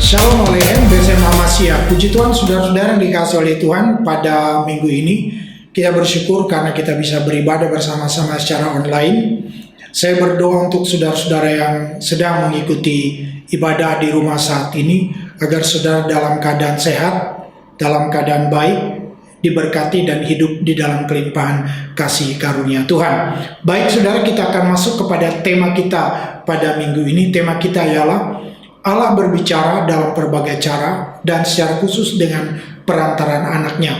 Shalom Aleem, BCM Amasya. Puji Tuhan saudara-saudara yang dikasih oleh Tuhan, pada minggu ini kita bersyukur karena kita bisa beribadah bersama-sama secara online. Saya berdoa untuk saudara-saudara yang sedang mengikuti ibadah di rumah saat ini, agar saudara dalam keadaan sehat, dalam keadaan baik, diberkati dan hidup di dalam kelimpahan kasih karunia Tuhan. Baik saudara, kita akan masuk kepada tema kita pada minggu ini. Tema kita ialah Allah berbicara dalam berbagai cara dan secara khusus dengan perantaran anaknya.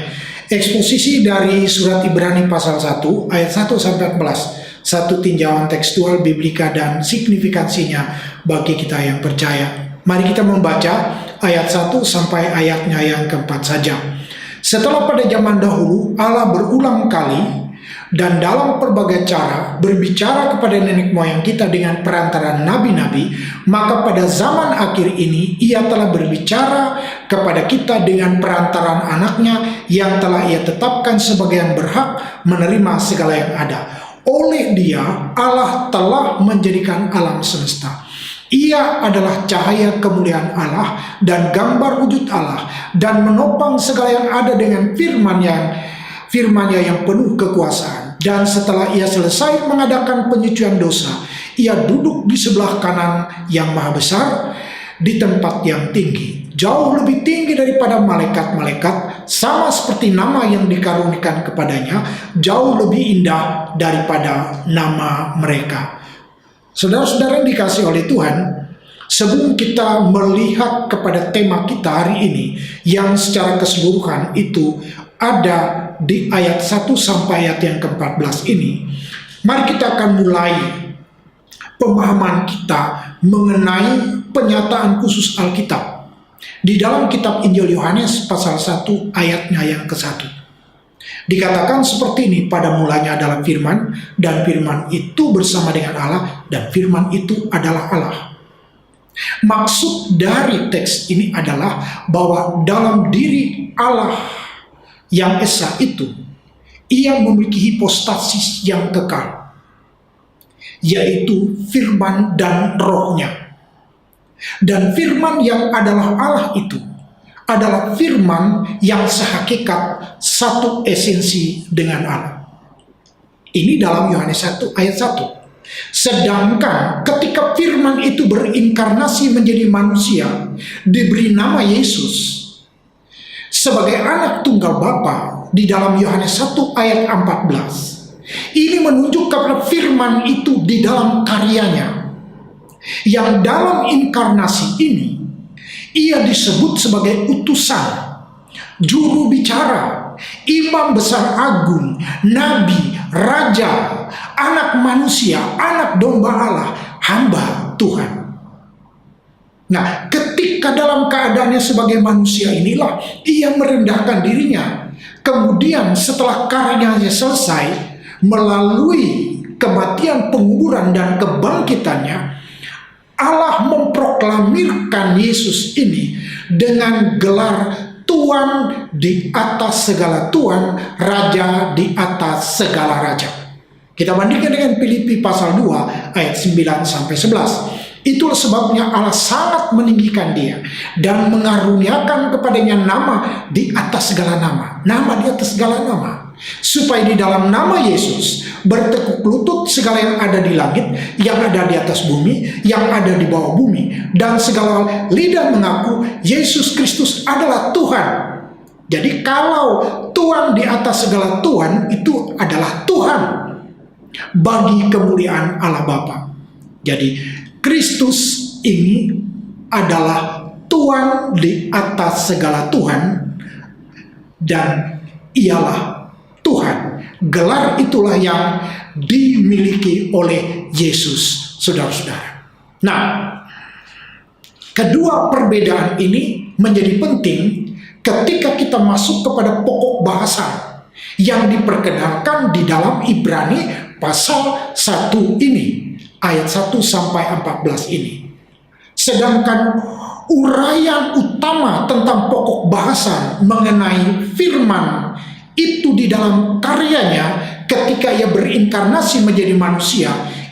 Eksposisi dari surat Ibrani pasal 1 ayat 1 sampai 14. Satu tinjauan tekstual, biblika dan signifikansinya bagi kita yang percaya. Mari kita membaca ayat 1 sampai ayatnya yang keempat saja. Setelah pada zaman dahulu Allah berulang kali dan dalam berbagai cara berbicara kepada nenek moyang kita dengan perantaran nabi-nabi, maka pada zaman akhir ini ia telah berbicara kepada kita dengan perantaran anaknya yang telah ia tetapkan sebagai yang berhak menerima segala yang ada. Oleh dia Allah telah menjadikan alam semesta. Ia adalah cahaya kemuliaan Allah dan gambar wujud Allah, dan menopang segala yang ada dengan firman-Nya yang penuh kekuasaan. Dan setelah ia selesai mengadakan penyucian dosa, ia duduk di sebelah kanan yang maha besar di tempat yang tinggi, jauh lebih tinggi daripada malaikat-malaikat, sama seperti nama yang dikaruniakan kepadanya jauh lebih indah daripada nama mereka. Saudara-saudara yang dikasih oleh Tuhan, sebelum kita melihat kepada tema kita hari ini yang secara keseluruhan itu ada di ayat 1 sampai ayat yang ke-14 ini, mari kita akan mulai pemahaman kita mengenai penyataan khusus Alkitab di dalam kitab Injil Yohanes pasal 1 ayatnya yang ke-1. Dikatakan seperti ini, pada mulanya adalah firman, dan firman itu bersama dengan Allah, dan firman itu adalah Allah. Maksud dari teks ini adalah bahwa dalam diri Allah yang esa itu, ia memiliki hipostasis yang kekal, yaitu firman dan rohnya. Dan firman yang adalah Allah itu adalah firman yang sehakikat satu esensi dengan Allah. Ini dalam Yohanes 1 ayat 1. Sedangkan ketika firman itu berinkarnasi menjadi manusia, diberi nama Yesus sebagai anak tunggal Bapa di dalam Yohanes 1 ayat 14. Ini menunjuk kepada firman itu di dalam karyanya, yang dalam inkarnasi ini ia disebut sebagai utusan, juru bicara, imam besar agung, nabi, raja, anak manusia, anak domba Allah, hamba Tuhan. Nah, ketika dalam keadaannya sebagai manusia inilah ia merendahkan dirinya. Kemudian setelah karyanya selesai, melalui kematian, penguburan, dan kebangkitannya, Allah memproklamirkan Yesus ini dengan gelar Tuhan di atas segala Tuhan, Raja di atas segala Raja. Kita bandingkan dengan Filipi pasal 2 ayat 9 sampai 11. Itulah sebabnya Allah sangat meninggikan dia dan mengaruniakan kepadanya nama di atas segala nama. Nama di atas segala nama. Supaya di dalam nama Yesus bertekuk lutut segala yang ada di langit, yang ada di atas bumi, yang ada di bawah bumi, dan segala lidah mengaku Yesus Kristus adalah Tuhan. Jadi kalau Tuhan di atas segala Tuhan, itu adalah Tuhan bagi kemuliaan Allah Bapa. Jadi Kristus ini adalah Tuhan di atas segala Tuhan, dan ialah Tuhan. Gelar itulah yang dimiliki oleh Yesus, saudara-saudara. Nah, kedua perbedaan ini menjadi penting ketika kita masuk kepada pokok bahasa yang diperkenalkan di dalam Ibrani pasal 1 ini, ayat 1 sampai 14 ini. Sedangkan uraian utama tentang pokok bahasa mengenai firman itu di dalam karyanya ketika ia berinkarnasi menjadi manusia,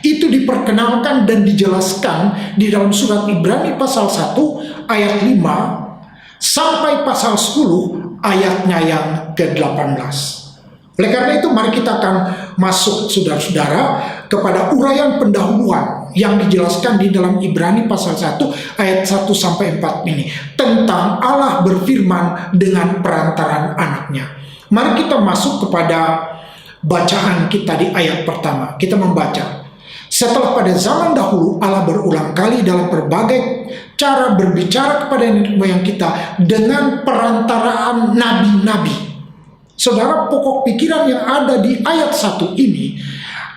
itu diperkenalkan dan dijelaskan di dalam surat Ibrani pasal 1 ayat 5 sampai pasal 10 ayatnya yang ke-18. Oleh karena itu mari kita akan masuk saudara-saudara kepada uraian pendahuluan yang dijelaskan di dalam Ibrani pasal 1 ayat 1 sampai 4 ini tentang Allah berfirman dengan perantaran anaknya. Mari kita masuk kepada bacaan kita di ayat pertama. Kita membaca. Setelah pada zaman dahulu Allah berulang kali dalam berbagai cara berbicara kepada nenek moyang kita dengan perantaraan nabi-nabi. Saudara, pokok pikiran yang ada di ayat 1 ini,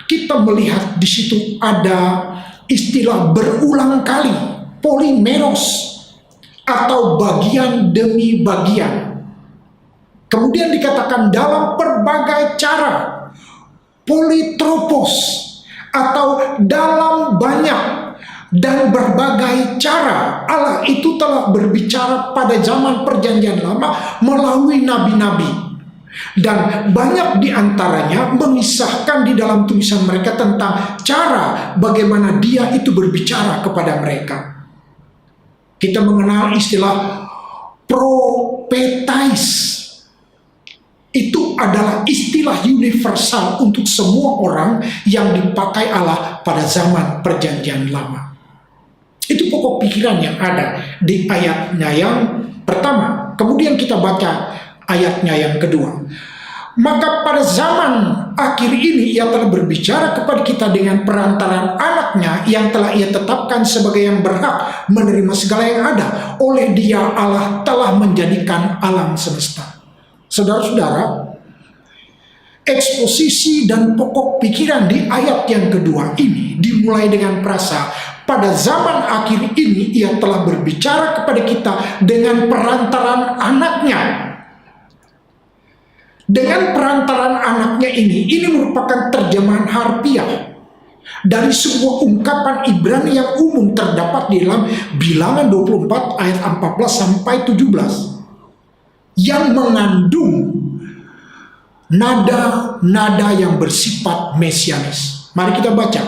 kita melihat di situ ada istilah berulang kali, polimeros, atau bagian demi bagian. Kemudian dikatakan dalam berbagai cara, politropos, atau dalam banyak dan berbagai cara. Allah itu telah berbicara pada zaman perjanjian lama melalui nabi-nabi. Dan banyak di antaranya mengisahkan di dalam tulisan mereka tentang cara bagaimana dia itu berbicara kepada mereka. Kita mengenal istilah propetais. Itu adalah istilah universal untuk semua orang yang dipakai Allah pada zaman perjanjian lama. Itu pokok pikiran yang ada di ayatnya yang pertama. Kemudian kita baca ayatnya yang kedua. Maka pada zaman akhir ini ia telah berbicara kepada kita dengan perantaran anaknya yang telah ia tetapkan sebagai yang berhak menerima segala yang ada. Oleh dia Allah telah menjadikan alam semesta. Saudara-saudara, eksposisi dan pokok pikiran di ayat yang kedua ini dimulai dengan frasa, pada zaman akhir ini ia telah berbicara kepada kita dengan perantaran anaknya. Dengan perantaran anaknya ini merupakan terjemahan harfiah dari sebuah ungkapan Ibrani yang umum terdapat di dalam Bilangan 24 ayat 14 sampai 17. Yang mengandung nada-nada yang bersifat mesianis. Mari kita baca.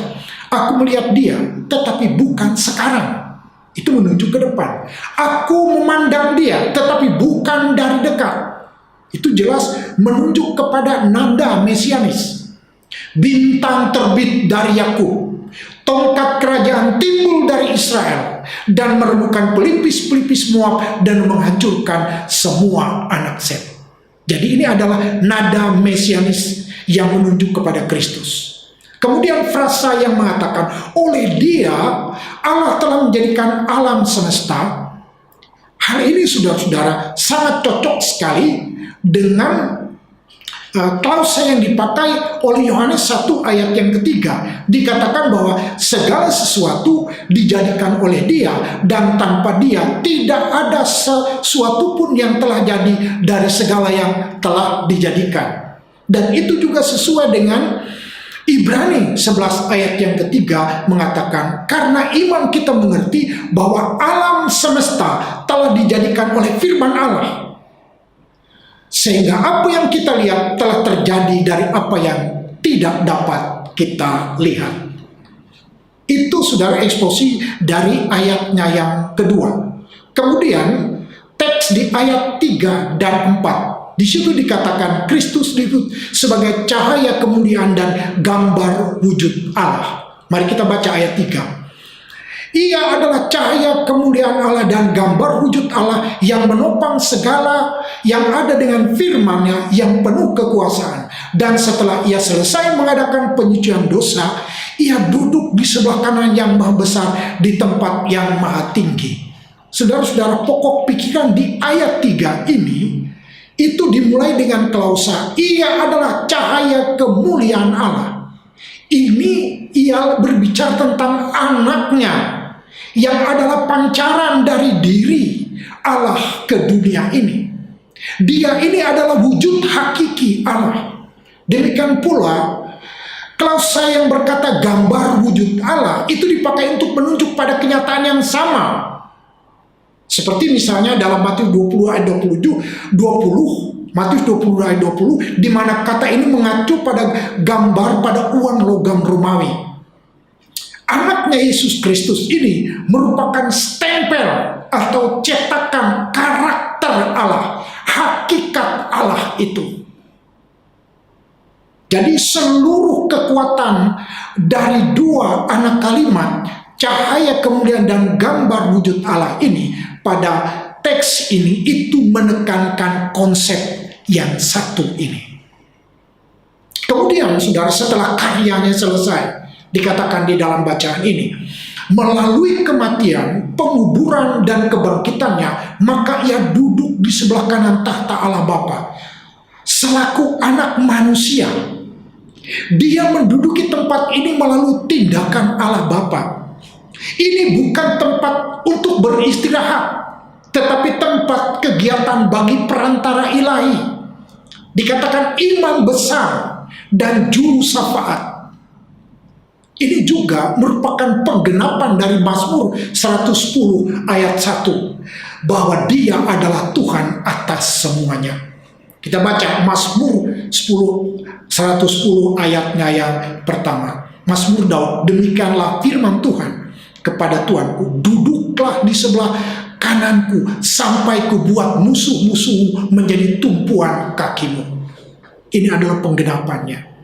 Aku melihat dia, tetapi bukan sekarang. Itu menunjuk ke depan. Aku memandang dia, tetapi bukan dari dekat. Itu jelas menunjuk kepada nada mesianis. Bintang terbit dari Yakub, tongkat kerajaan timbul dari Israel, dan meremukan pelipis-pelipis Moab dan menghancurkan semua anak Set. Jadi ini adalah nada mesianis yang menunjuk kepada Kristus. Kemudian frasa yang mengatakan oleh dia Allah telah menjadikan alam semesta. Hal ini saudara-saudara sangat cocok sekali dengan klausa yang dipakai oleh Yohanes 1 ayat yang ketiga. Dikatakan bahwa segala sesuatu dijadikan oleh dia, dan tanpa dia tidak ada sesuatu pun yang telah jadi dari segala yang telah dijadikan. Dan itu juga sesuai dengan Ibrani 11 ayat yang ketiga mengatakan, karena iman kita mengerti bahwa alam semesta telah dijadikan oleh firman Allah, sehingga apa yang kita lihat telah terjadi dari apa yang tidak dapat kita lihat. Itu saudara eksposi dari ayatnya yang kedua. Kemudian teks di ayat 3 dan 4. Di situ dikatakan Kristus disebut sebagai cahaya kemuliaan dan gambar wujud Allah. Mari kita baca ayat 3. Ia adalah cahaya kemuliaan Allah dan gambar wujud Allah yang menopang segala yang ada dengan firman-Nya yang penuh kekuasaan. Dan setelah ia selesai mengadakan penyucian dosa, ia duduk di sebelah kanan yang maha besar di tempat yang maha tinggi. Saudara-saudara, pokok pikiran di ayat 3 ini itu dimulai dengan klausa ia adalah cahaya kemuliaan Allah. Ini ia berbicara tentang anaknya yang adalah pancaran dari diri Allah ke dunia ini. Dia ini adalah wujud hakiki Allah. Demikian pula klausa yang berkata gambar wujud Allah itu dipakai untuk menunjuk pada kenyataan yang sama. Seperti misalnya dalam Matius 20 ayat 20, Matius 20 ayat 20, di mana kata ini mengacu pada gambar pada uang logam Romawi. anaknya Yesus Kristus ini merupakan stempel atau cetakan karakter Allah, hakikat Allah itu. Jadi seluruh kekuatan dari dua anak kalimat, cahaya kemuliaan dan gambar wujud Allah ini, pada teks ini itu menekankan konsep yang satu ini. Kemudian saudara, setelah karyanya selesai, dikatakan di dalam bacaan ini, melalui kematian, penguburan dan kebangkitannya, maka ia duduk di sebelah kanan tahta Allah Bapa. Selaku anak manusia, dia menduduki tempat ini melalui tindakan Allah Bapa. Ini bukan tempat untuk beristirahat, tetapi tempat kegiatan bagi perantara ilahi. Dikatakan imam besar dan juru syafaat. Ini juga merupakan penggenapan dari Mazmur 110 ayat 1, bahwa dia adalah Tuhan atas semuanya. Kita baca Mazmur 110 ayatnya yang pertama. Mazmur Daud, demikianlah firman Tuhan kepada Tuanku, duduklah di sebelah kananku sampai kubuat musuh-musuh menjadi tumpuan kakimu. Ini adalah penggenapannya.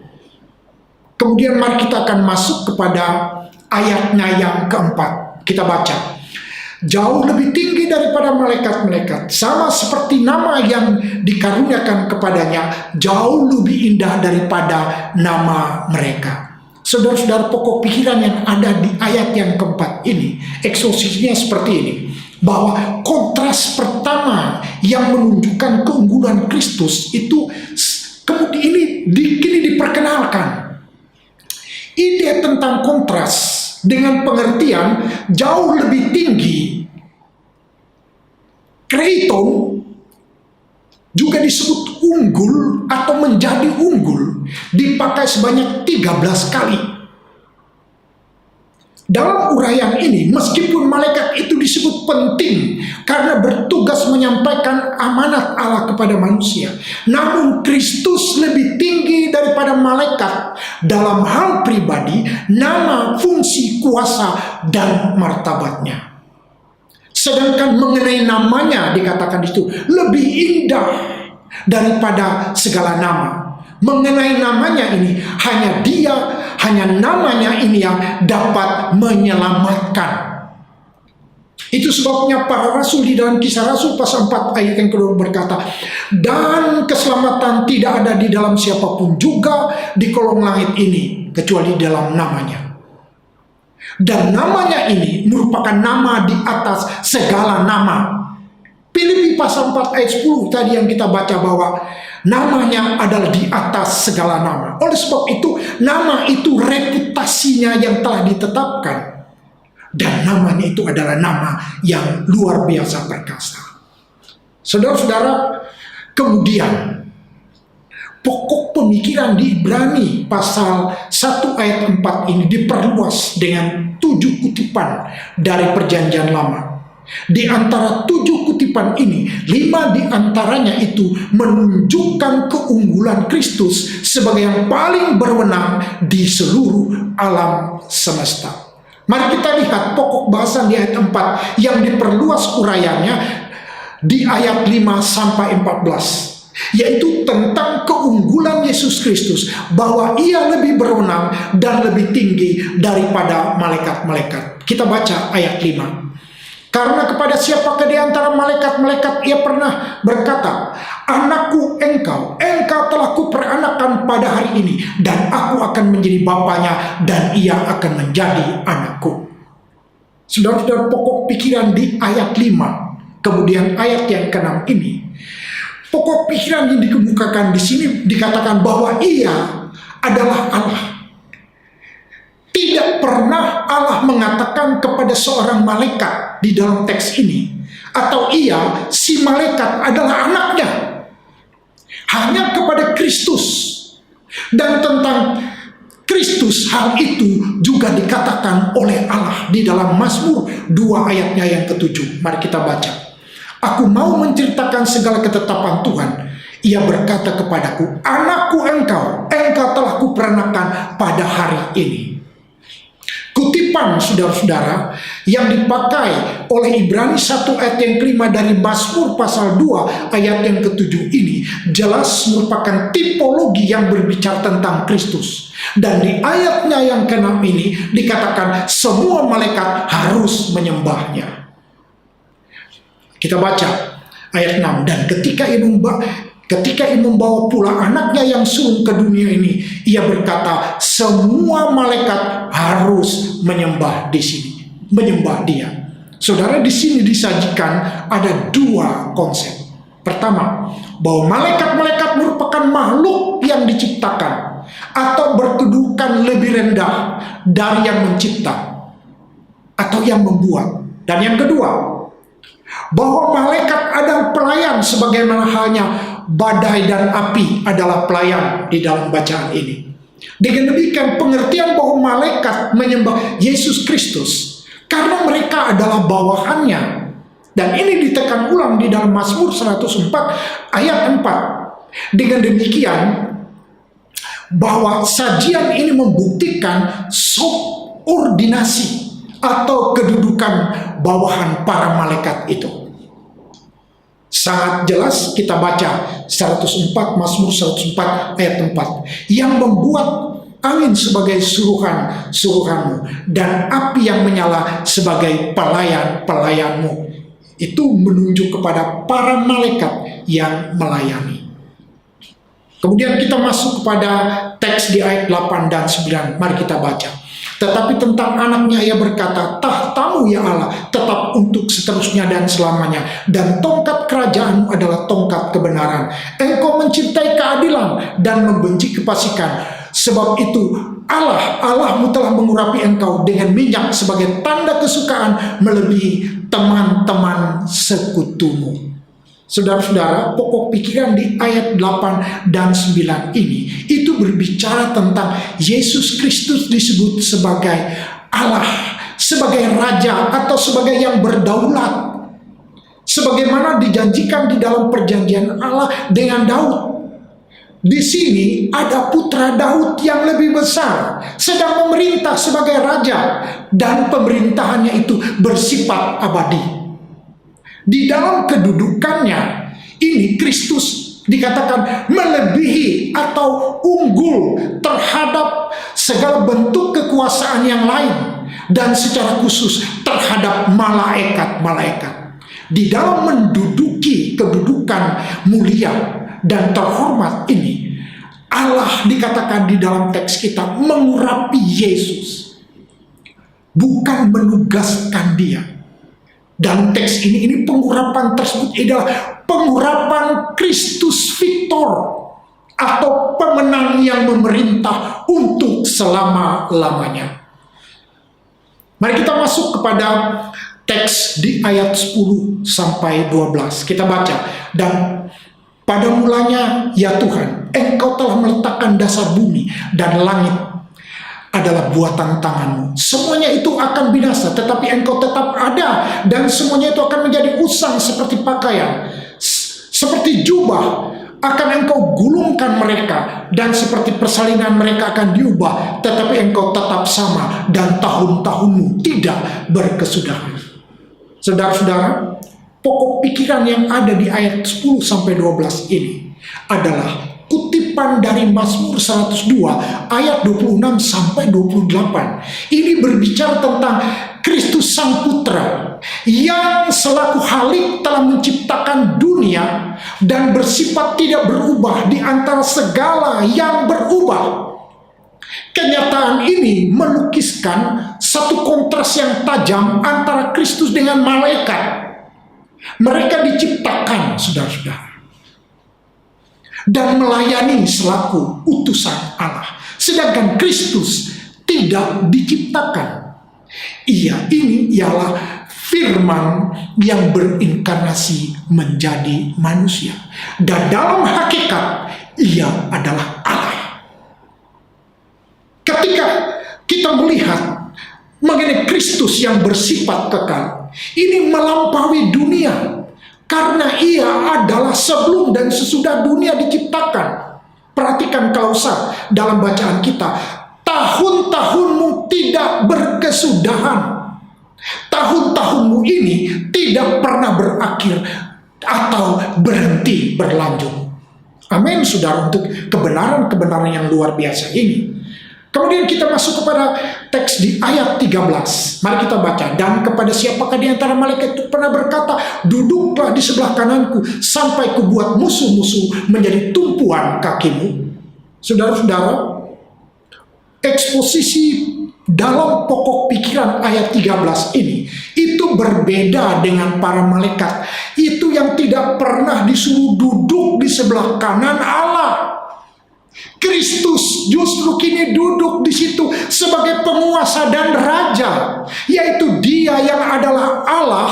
Kemudian mari kita akan masuk kepada ayatnya yang keempat. Kita baca. Jauh lebih tinggi daripada malaikat-malaikat, sama seperti nama yang dikaruniakan kepadanya, jauh lebih indah daripada nama mereka. Saudara-saudara, pokok pikiran yang ada di ayat yang keempat ini, eksosisnya seperti ini, bahwa kontras pertama yang menunjukkan keunggulan Kristus itu kemudian kini diperkenalkan. Ide tentang kontras dengan pengertian jauh lebih tinggi, kreiton, juga disebut unggul atau menjadi unggul, dipakai sebanyak 13 kali. Dalam uraian ini, meskipun malaikat itu disebut penting karena bertugas menyampaikan amanat Allah kepada manusia, namun Kristus lebih tinggi daripada malaikat dalam hal pribadi, nama, fungsi, kuasa, dan martabatnya. Sedangkan mengenai namanya dikatakan itu lebih indah daripada segala nama. Mengenai namanya ini, hanya namanya ini yang dapat menyelamatkan. Itu sebabnya para rasul di dalam Kisah Rasul pasal 4 ayat yang kedua berkata, dan keselamatan tidak ada di dalam siapapun juga di kolong langit ini, kecuali dalam namanya. Dan namanya ini merupakan nama di atas segala nama. Filipi pasal 4 ayat 10 tadi yang kita baca, bahwa namanya adalah di atas segala nama. Oleh sebab itu, nama itu reputasinya yang telah ditetapkan. Dan namanya itu adalah nama yang luar biasa perkasa. Saudara-saudara, kemudian pokok pemikiran di Ibrani pasal 1 ayat 4 ini diperluas dengan 7 kutipan dari perjanjian lama. Di antara 7 kutipan ini, 5 di antaranya itu menunjukkan keunggulan Kristus sebagai yang paling berwenang di seluruh alam semesta. Mari kita lihat pokok bahasan di ayat 4 yang diperluas uraiannya di ayat 5 sampai 14, yaitu tentang keunggulan Yesus Kristus, bahwa ia lebih berwenang dan lebih tinggi daripada malaikat-malaikat. Kita baca ayat 5. Karena kepada siapakah di antara malaikat-malaikat ia pernah berkata, anakku engkau telah kuperanakan pada hari ini, dan aku akan menjadi bapanya, dan ia akan menjadi anakku. Saudara-saudara, pokok pikiran di ayat 5, kemudian ayat yang ke-6 ini, pokok pikiran yang dikemukakan di sini dikatakan bahwa ia adalah Allah. Tidak pernah Allah mengatakan kepada seorang malaikat di dalam teks ini, atau si malaikat adalah anaknya. Hanya kepada Kristus. Dan tentang Kristus hal itu juga dikatakan oleh Allah di dalam Mazmur 2 ayatnya yang ke-7. Mari kita baca. Aku mau menceritakan segala ketetapan Tuhan. Ia berkata kepadaku, anakku engkau telah kuperanakan pada hari ini. Kutipan saudara-saudara yang dipakai oleh Ibrani 1 ayat yang kelima dari Mazmur pasal 2 ayat yang ketujuh ini jelas merupakan tipologi yang berbicara tentang Kristus. Dan di ayatnya yang ke-6 ini dikatakan semua malaikat harus menyembahnya. Kita baca ayat 6, dan ketika ia membawa pula anaknya yang sulung ke dunia ini, ia berkata, semua malaikat harus menyembah di sini, menyembah dia. Saudara, di sini disajikan ada dua konsep. Pertama, bahwa malaikat-malaikat merupakan makhluk yang diciptakan atau berkedudukan lebih rendah dari yang mencipta atau yang membuat. Dan yang kedua, bahwa malaikat adalah pelayan sebagaimana halnya badai dan api adalah pelayan di dalam bacaan ini. Dengan demikian pengertian bahwa malaikat menyembah Yesus Kristus karena mereka adalah bawahannya. Dan ini ditekan ulang di dalam Mazmur 104 ayat 4. Dengan demikian bahwa sajian ini membuktikan subordinasi atau kedudukan bawahan para malaikat itu. Sangat jelas kita baca 104 Mazmur 104 ayat 4, yang membuat angin sebagai suruhanmu dan api yang menyala sebagai pelayan-pelayanmu. Itu menunjuk kepada para malaikat yang melayani. Kemudian kita masuk kepada teks di ayat 8 dan 9. Mari kita baca. Tetapi tentang anaknya ia berkata, tahtamu ya Allah tetap untuk seterusnya dan selamanya, dan tongkat kerajaanmu adalah tongkat kebenaran. Engkau mencintai keadilan dan membenci kefasikan. Sebab itu Allahmu telah mengurapi engkau dengan minyak sebagai tanda kesukaan melebihi teman-teman sekutumu. Saudara-saudara, pokok pikiran di ayat 8 dan 9 ini itu berbicara tentang Yesus Kristus disebut sebagai Allah, sebagai Raja atau sebagai yang berdaulat, sebagaimana dijanjikan di dalam perjanjian Allah dengan Daud. Di sini ada putra Daud yang lebih besar, sedang memerintah sebagai raja, dan pemerintahannya itu bersifat abadi. Di dalam kedudukannya ini Kristus dikatakan melebihi atau unggul terhadap segala bentuk kekuasaan yang lain, dan secara khusus terhadap malaikat-malaikat. Di dalam menduduki kedudukan mulia dan terhormat ini, Allah dikatakan di dalam teks kita mengurapi Yesus, bukan menugaskan dia. Dan teks ini pengurapan tersebut adalah pengurapan Kristus Victor atau pemenang yang memerintah untuk selama-lamanya. Mari kita masuk kepada teks di ayat 10 sampai 12. Kita baca. Dan pada mulanya ya Tuhan, engkau telah meletakkan dasar bumi dan langit adalah buatan tanganmu. Semuanya itu akan binasa, tetapi engkau tetap ada, dan semuanya itu akan menjadi usang seperti pakaian, seperti jubah akan engkau gulungkan mereka, dan seperti persalinan mereka akan diubah, tetapi engkau tetap sama, dan tahun-tahunmu tidak berkesudahan. Saudara-saudara, pokok pikiran yang ada di ayat 10 sampai 12 ini adalah kutipan dari Mazmur 102 ayat 26 sampai 28. Ini berbicara tentang Kristus Sang Putra yang selaku Khalik telah menciptakan dunia dan bersifat tidak berubah di antara segala yang berubah. Kenyataan ini melukiskan satu kontras yang tajam antara Kristus dengan malaikat. Mereka diciptakan, saudara-saudara, dan melayani selaku utusan Allah. Sedangkan Kristus tidak diciptakan. Ini ialah firman yang berinkarnasi menjadi manusia. Dan dalam hakikat, ia adalah Allah. Ketika kita melihat mengenai Kristus yang bersifat kekal, ini melampaui dunia. Karena ia adalah sebelum dan sesudah dunia diciptakan. Perhatikan klausa dalam bacaan kita. tahun-tahunmu tidak berkesudahan. Tahun-tahunmu ini tidak pernah berakhir atau berhenti berlanjut. Amin, saudara, untuk kebenaran-kebenaran yang luar biasa ini. Kemudian kita masuk kepada teks di ayat 13. Mari kita baca. Dan kepada siapakah di antara malaikat itu pernah berkata, duduklah di sebelah kananku sampai kubuat musuh-musuh menjadi tumpuan kakimu. Saudara-saudara, eksposisi dalam pokok pikiran ayat 13 ini itu berbeda dengan para malaikat. Itu yang tidak pernah disuruh duduk di sebelah kanan Allah. Kristus justru kini duduk di situ sebagai penguasa dan raja, yaitu Dia yang adalah Allah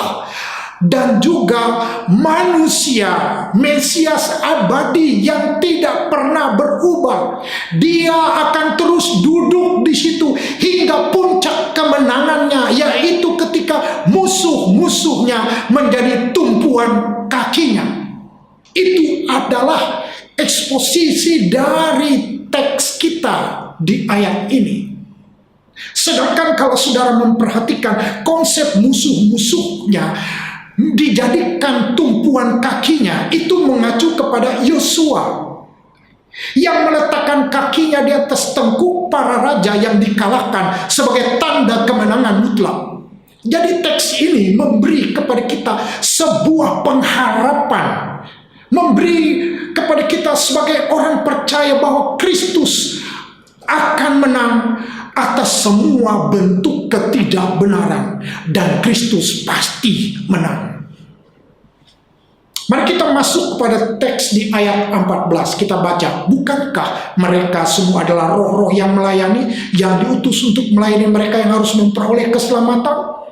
dan juga manusia, Mesias abadi yang tidak pernah berubah. Dia akan terus duduk di situ hingga puncak kemenangannya, yaitu ketika musuh-musuhnya menjadi tumpuan kakinya. Itu adalah eksposisi dari teks kita di ayat ini. Sedangkan kalau saudara memperhatikan konsep musuh-musuhnya dijadikan tumpuan kakinya, itu mengacu kepada Yosua yang meletakkan kakinya di atas tengkuk para raja yang dikalahkan sebagai tanda kemenangan mutlak. Jadi teks ini memberi kepada kita sebuah pengharapan, memberi kepada kita sebagai orang percaya bahwa Kristus akan menang atas semua bentuk ketidakbenaran dan Kristus pasti menang. Mari kita masuk kepada teks di ayat 14. Kita baca, bukankah mereka semua adalah roh-roh yang melayani, yang diutus untuk melayani mereka yang harus memperoleh keselamatan?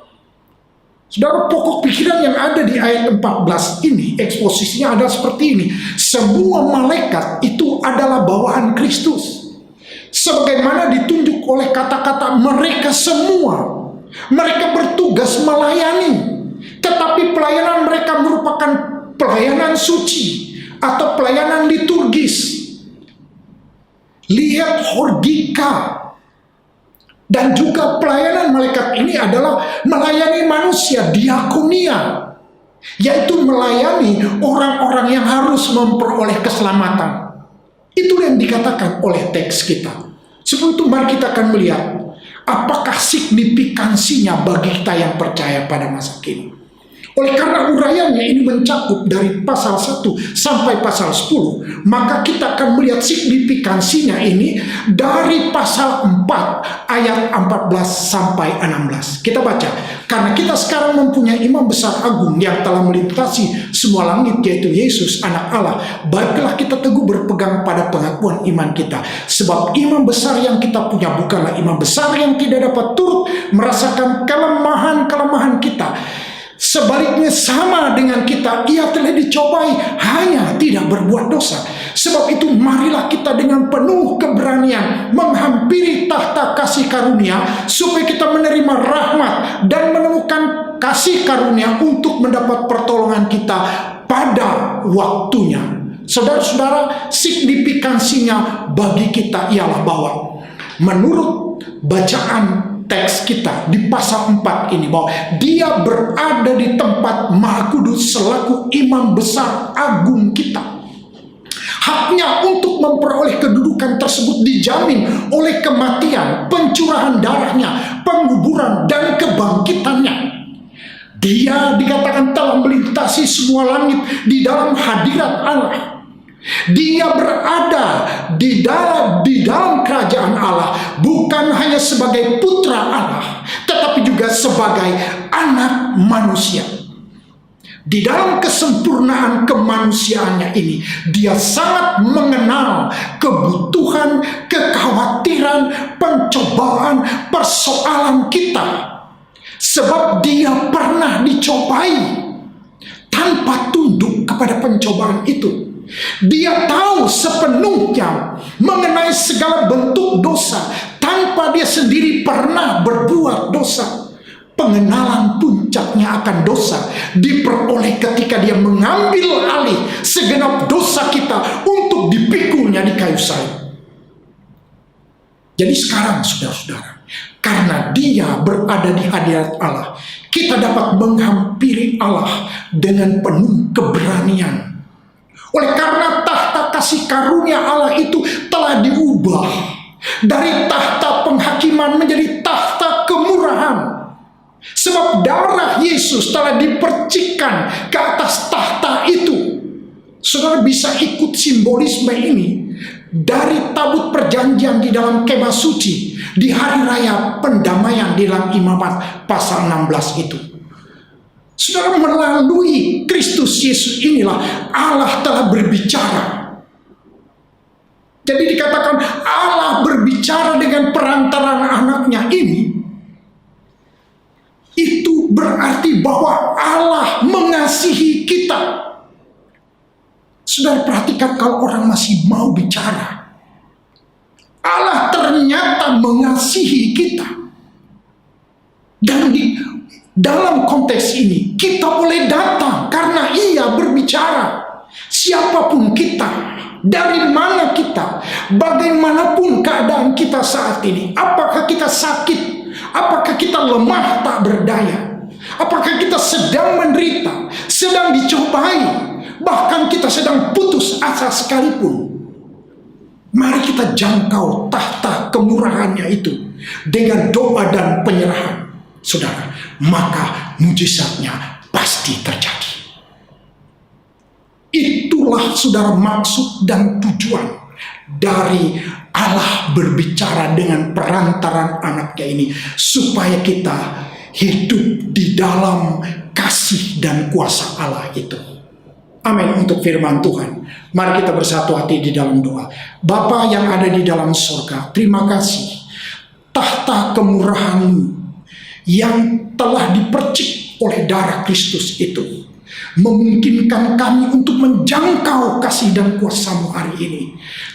Saudara, pokok pikiran yang ada di ayat 14 ini, eksposisinya adalah seperti ini. Semua malaikat itu adalah bawahan Kristus. Sebagaimana ditunjuk oleh kata-kata mereka semua. Mereka bertugas melayani. Tetapi pelayanan mereka merupakan pelayanan suci atau pelayanan liturgis. Lihat horgika. Dan juga pelayanan malaikat ini adalah melayani manusia, diakonia, yaitu melayani orang-orang yang harus memperoleh keselamatan. Itu yang dikatakan oleh teks kita. Sebelum itu mari kita akan melihat apakah signifikansinya bagi kita yang percaya pada masa kini. Oleh karena uraiannya ini mencakup dari pasal 1 sampai pasal 10, maka kita akan melihat signifikansinya ini dari pasal 4 ayat 14 sampai 16. Kita baca, karena kita sekarang mempunyai imam besar agung yang telah melintasi semua langit, yaitu Yesus anak Allah. Baiklah kita teguh berpegang pada pengakuan iman kita. Sebab imam besar yang kita punya bukanlah imam besar yang tidak dapat turut merasakan kelemahan-kelemahan kita. Sebaliknya sama dengan kita, ia telah dicobai, hanya tidak berbuat dosa. Sebab itu marilah kita dengan penuh keberanian menghampiri tahta kasih karunia, supaya kita menerima rahmat dan menemukan kasih karunia untuk mendapat pertolongan kita pada waktunya. Saudara-saudara, signifikansinya bagi kita ialah bahwa menurut bacaan teks kita di pasal 4 ini, bahwa Dia berada di tempat Maha Kudus selaku imam besar agung kita. Haknya untuk memperoleh kedudukan tersebut dijamin oleh kematian, pencurahan darahnya, penguburan, dan kebangkitannya. Dia dikatakan telah melintasi semua langit di dalam hadirat Allah. Dia berada di dalam kerajaan Allah, bukan hanya sebagai putra Allah, tetapi juga sebagai anak manusia. Di dalam kesempurnaan kemanusiaannya ini, Dia sangat mengenal kebutuhan, kekhawatiran, pencobaan, persoalan kita. Sebab Dia pernah dicobai tanpa tunduk kepada pencobaan itu. Dia tahu sepenuhnya mengenai segala bentuk dosa tanpa Dia sendiri pernah berbuat dosa. Pengenalan puncaknya akan dosa diperoleh ketika Dia mengambil alih segenap dosa kita untuk dipikulnya di kayu salib. Jadi sekarang saudara-saudara, karena dia berada di hadirat Allah, kita dapat menghampiri Allah dengan penuh keberanian. Oleh karena tahta kasih karunia Allah itu telah diubah dari tahta penghakiman menjadi tahta kemurahan. Sebab darah Yesus telah dipercikkan ke atas tahta itu. Saudara bisa ikut simbolisme ini dari tabut perjanjian di dalam kemah suci di hari raya pendamaian di dalam Imamat pasal 16 itu. Saudara, melalui Kristus Yesus inilah Allah telah berbicara. Jadi dikatakan Allah berbicara dengan perantaran anaknya ini. Itu berarti bahwa Allah mengasihi kita. Saudara perhatikan, kalau orang masih mau bicara, Allah ternyata mengasihi kita. Dan di dalam konteks ini kita boleh datang karena Ia berbicara. Siapapun kita, dari mana kita, bagaimanapun keadaan kita saat ini, apakah kita sakit, apakah kita lemah tak berdaya, apakah kita sedang menderita, sedang dicobai, bahkan kita sedang putus asa sekalipun, mari kita jangkau tahta kemurahannya itu dengan doa dan penyerahan. Saudara, maka mujizatnya pasti terjadi. Itulah saudara maksud dan tujuan dari Allah berbicara dengan perantaran anaknya ini, supaya kita hidup di dalam kasih dan kuasa Allah itu. Amin untuk firman Tuhan. Mari kita bersatu hati di dalam doa. Bapa yang ada di dalam surga, terima kasih tahta kemurahan-Mu yang telah dipercik oleh darah Kristus itu memungkinkan kami untuk menjangkau kasih dan kuasa-Mu hari ini.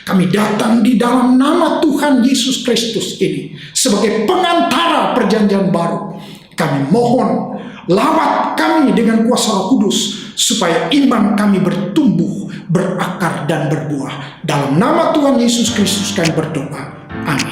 Kami datang di dalam nama Tuhan Yesus Kristus ini sebagai pengantara perjanjian baru. Kami mohon, lawat kami dengan kuasa Roh Kudus supaya iman kami bertumbuh, berakar dan berbuah. Dalam nama Tuhan Yesus Kristus kami berdoa. Amin.